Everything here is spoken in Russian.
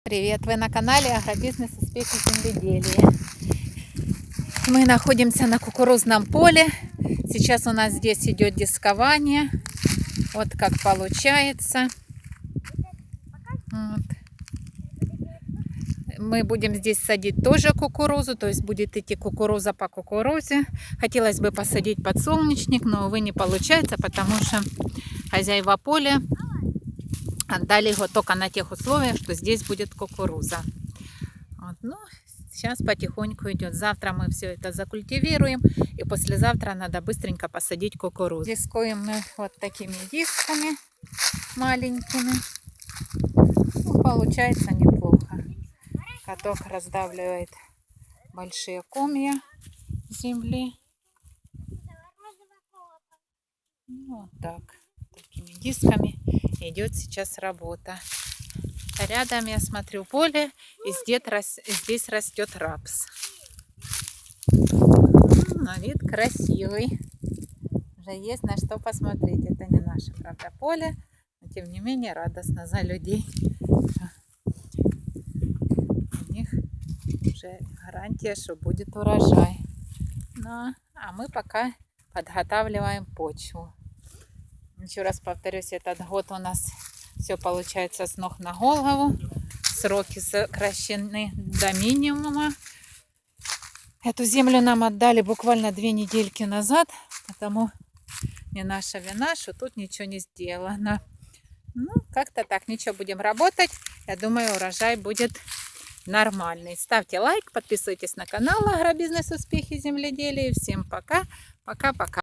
Привет! Вы на канале Агробизнес Успехи Земледелия. Мы находимся на кукурузном поле. Сейчас у нас здесь идет дискование. Вот как получается. Вот. Мы будем здесь садить тоже кукурузу, то есть будет идти кукуруза по кукурузе. Хотелось бы посадить подсолнечник, но, увы, не получается, потому что хозяева поля отдали его только на тех условиях, что здесь будет кукуруза. Вот, ну, сейчас потихоньку идет. Завтра мы все это закультивируем, и послезавтра надо быстренько посадить кукурузу. Дискуем мы вот такими дисками маленькими. Ну, получается неплохо. Каток раздавливает большие комья земли. Вот так. Такими дисками идет сейчас работа. Рядом я смотрю поле, и здесь растет рапс. На вид красивый. Уже есть на что посмотреть. Это не наше, правда, поле, но тем не менее радостно за людей. У них уже гарантия, что будет урожай. Ну, а мы пока подготавливаем почву. Еще раз повторюсь, этот год у нас все получается с ног на голову. Сроки сокращены до минимума. Эту землю нам отдали буквально 2 недельки назад, потому не наша вина, что тут ничего не сделано. Ну, как-то так, ничего, будем работать. Я думаю, урожай будет нормальный. Ставьте лайк, подписывайтесь на канал Агробизнес Успехи Земледелия. Всем пока, пока-пока.